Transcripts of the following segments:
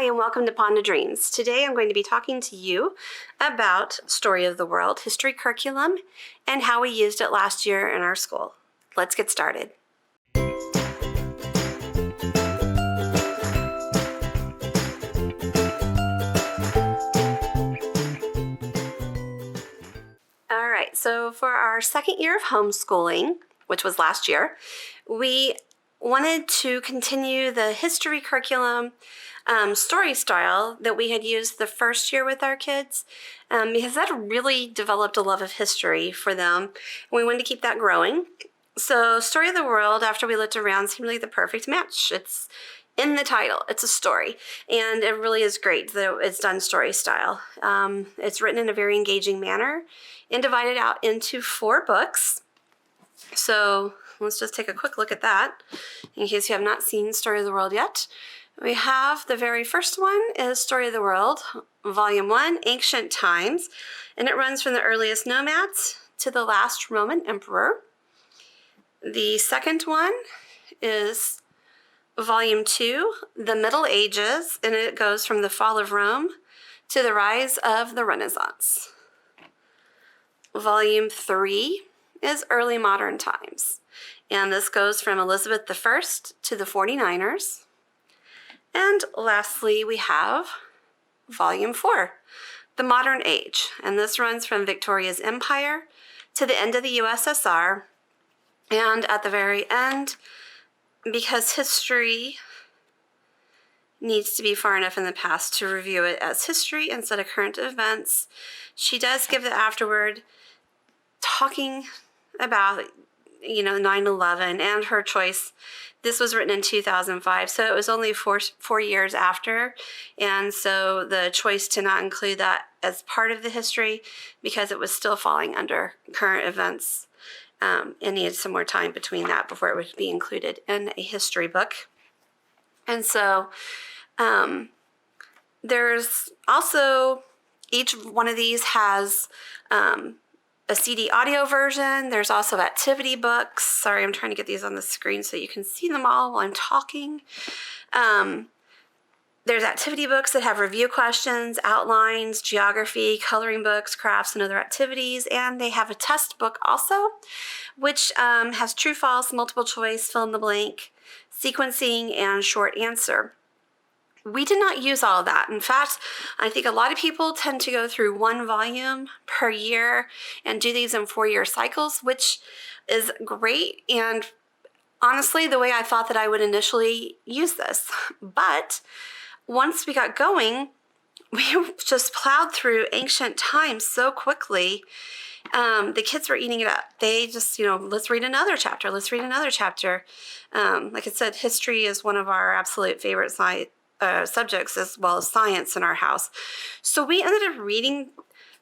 Hi, and welcome to Pond of Dreams. Today I'm going to be talking to you about Story of the World history curriculum and how we used it last year in our school. Let's get started. All right, so for our second year of homeschooling, which was last year, we wanted to continue the history curriculum story style that we had used the first year with our kids because that really developed a love of history for them. And we wanted to keep that growing. So Story of the World, after we looked around, seemed like the perfect match. It's in the title. It's a story, and it really is great that it's done story style. It's written in a very engaging manner and divided out into 4 books. So let's just take a quick look at that in case you have not seen Story of the World yet. We have the very first one is Story of the World, Volume 1, Ancient Times, and it runs from the earliest nomads to the last Roman emperor. The second one is Volume 2, The Middle Ages, and it goes from the fall of Rome to the rise of the Renaissance. Volume 3 is Early Modern Times, and this goes from Elizabeth I to the 49ers. And lastly, we have Volume 4, The Modern Age, and this runs from Victoria's Empire to the end of the USSR. And at the very end, because history needs to be far enough in the past to review it as history instead of current events, she does give the afterword talking about 9/11 and her choice. This was written in 2005, so it was only four years after, and so the choice to not include that as part of the history because it was still falling under current events and needed some more time between that before it would be included in a history book. And so there's also, each one of these has a CD audio version. There's also activity books. Sorry, I'm trying to get these on the screen so you can see them all while I'm talking. There's activity books that have review questions, outlines, geography, coloring books, crafts, and other activities. And they have a test book also, which has true, false, multiple choice, fill in the blank, sequencing, and short answer. We did not use all of that. In fact, I think a lot of people tend to go through 1 volume per year and do these in 4-year cycles, which is great. And honestly, the way I thought that I would initially use this. But once we got going, we just plowed through ancient times so quickly. The kids were eating it up. They just, let's read another chapter. Let's read another chapter. Like I said, history is one of our absolute favorite subjects as well as science in our house. So we ended up reading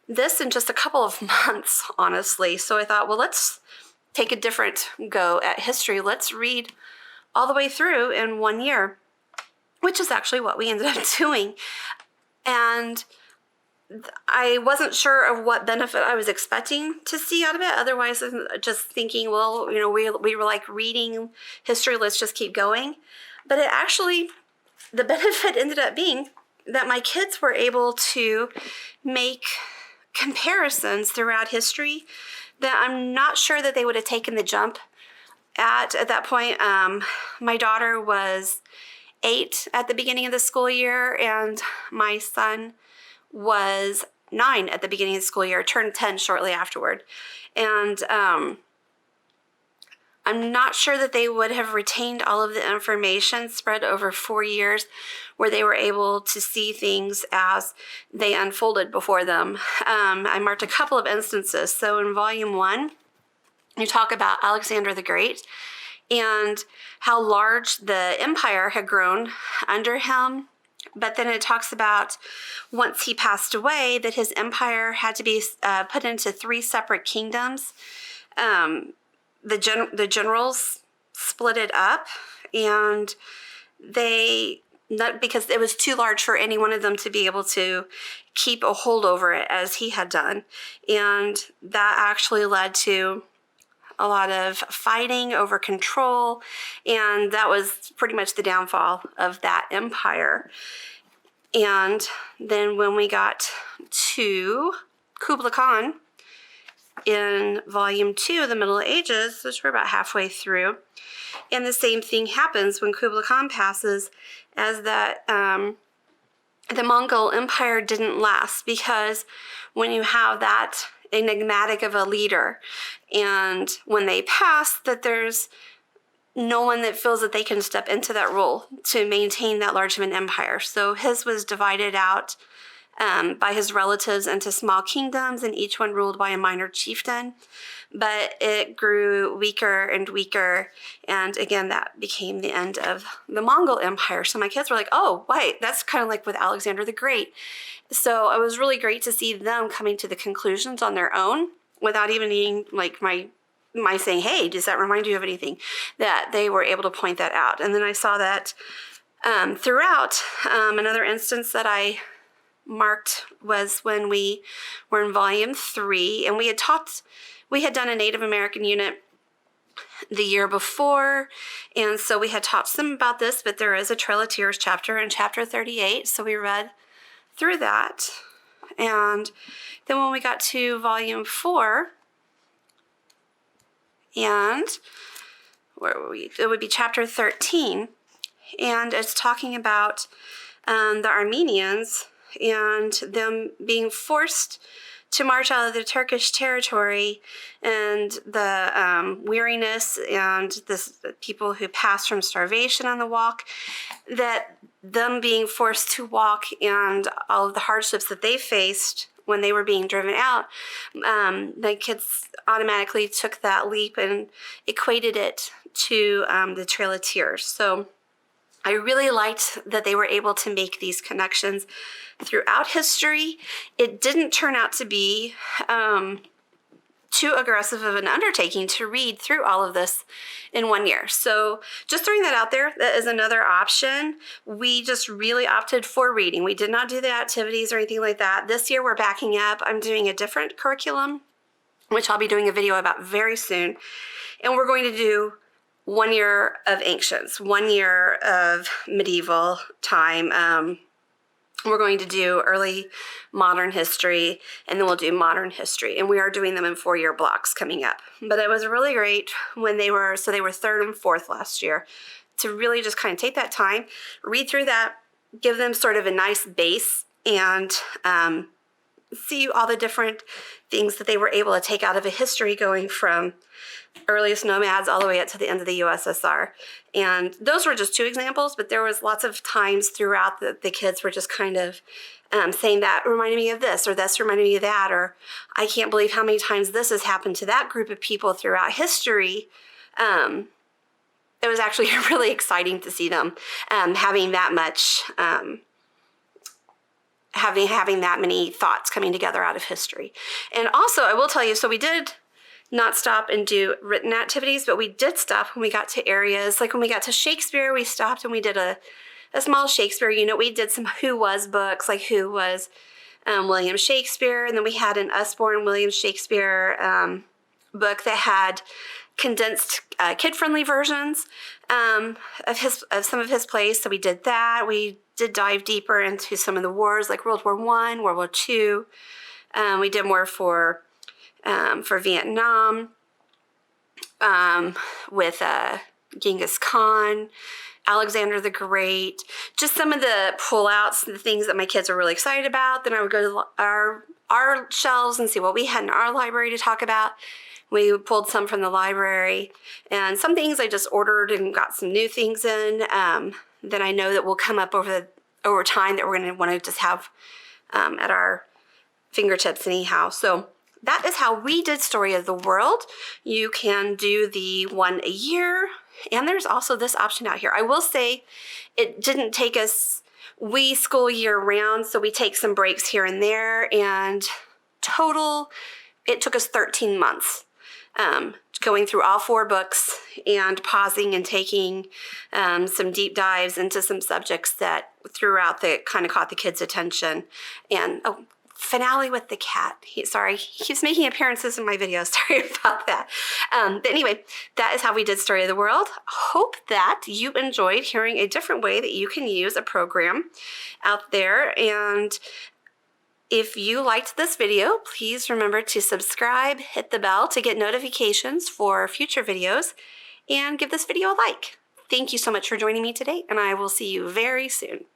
this in just a couple of months, honestly. So I thought, well, let's take a different go at history. Let's read all the way through in 1 year, which is actually what we ended up doing. And I wasn't sure of what benefit I was expecting to see out of it. Otherwise, I'm just thinking, well, we were like reading history, let's just keep going. But it actually, the benefit ended up being that my kids were able to make comparisons throughout history that I'm not sure that they would have taken the jump at that point. My daughter was 8 at the beginning of the school year, and my son was 9 at the beginning of the school year, turned 10 shortly afterward. And I'm not sure that they would have retained all of the information spread over 4 years where they were able to see things as they unfolded before them. I marked a couple of instances. So in Volume 1, you talk about Alexander the Great and how large the empire had grown under him. But then it talks about once he passed away that his empire had to be put into 3 separate kingdoms. The generals split it up, and not because it was too large for any one of them to be able to keep a hold over it as he had done. And that actually led to a lot of fighting over control, and that was pretty much the downfall of that empire. And then when we got to Kubla Khan in volume 2, The Middle Ages, which we're about halfway through, and the same thing happens when Kubla Khan passes, as that the Mongol Empire didn't last, because when you have that enigmatic of a leader, and when they pass, that there's no one that feels that they can step into that role to maintain that large of an empire. So his was divided out by his relatives into small kingdoms, and each one ruled by a minor chieftain. But it grew weaker and weaker, and again, that became the end of the Mongol Empire. So my kids were like, oh, wait, that's kind of like with Alexander the Great. So it was really great to see them coming to the conclusions on their own without even needing like my saying, hey, does that remind you of anything? That they were able to point that out. And then I saw that throughout. Another instance that I marked was when we were in volume 3, and we had done a Native American unit the year before, and so we had taught them about this, but there is a Trail of Tears chapter in chapter 38, so we read through that. And then when we got to volume 4, and where were we? It would be chapter 13, and it's talking about the Armenians and them being forced to march out of the Turkish territory, and the weariness and the people who passed from starvation on the walk, that them being forced to walk and all of the hardships that they faced when they were being driven out, the kids automatically took that leap and equated it to the Trail of Tears. So I really liked that they were able to make these connections throughout history. It didn't turn out to be too aggressive of an undertaking to read through all of this in 1 year. So just throwing that out there, that is another option. We just really opted for reading. We did not do the activities or anything like that. This year we're backing up. I'm doing a different curriculum, which I'll be doing a video about very soon. And we're going to do 1 year of ancients, 1 year of medieval time. We're going to do early modern history, and then we'll do modern history. And we are doing them in 4-year blocks coming up. But it was really great when they were 3rd and 4th last year, to really just kind of take that time, read through that, give them sort of a nice base, and see all the different things that they were able to take out of a history going from earliest nomads all the way up to the end of the USSR. And those were just 2 examples, but there was lots of times throughout that the kids were just kind of saying that reminded me of this, or this reminded me of that, or I can't believe how many times this has happened to that group of people throughout history. It was actually really exciting to see them having that much, having that many thoughts coming together out of history. And also, I will tell you, so we did not stop and do written activities, but we did stop when we got to areas, like when we got to Shakespeare, we stopped and we did a small Shakespeare unit. We did some Who Was books, like Who Was William Shakespeare, and then we had an Usborne William Shakespeare book that had condensed kid-friendly versions of some of his plays, so we did that. We did dive deeper into some of the wars, like World War I, World War II. We did more for Vietnam, with Genghis Khan, Alexander the Great, just some of the pullouts, the things that my kids are really excited about. Then I would go to our shelves and see what we had in our library to talk about. We pulled some from the library, and some things I just ordered and got some new things in that I know that will come up over time that we're going to want to just have at our fingertips anyhow. So that is how we did Story of the World. You can do the 1 a year, and there's also this option out here. I will say it didn't take us, we school year round, so we take some breaks here and there, and total, it took us 13 months going through all 4 books and pausing and taking some deep dives into some subjects that throughout that kind of caught the kids' attention. And finale with the cat. Sorry, he keeps making appearances in my videos. Sorry about that. But anyway, that is how we did Story of the World. Hope that you enjoyed hearing a different way that you can use a program out there. And if you liked this video, please remember to subscribe, hit the bell to get notifications for future videos, and give this video a like. Thank you so much for joining me today, and I will see you very soon.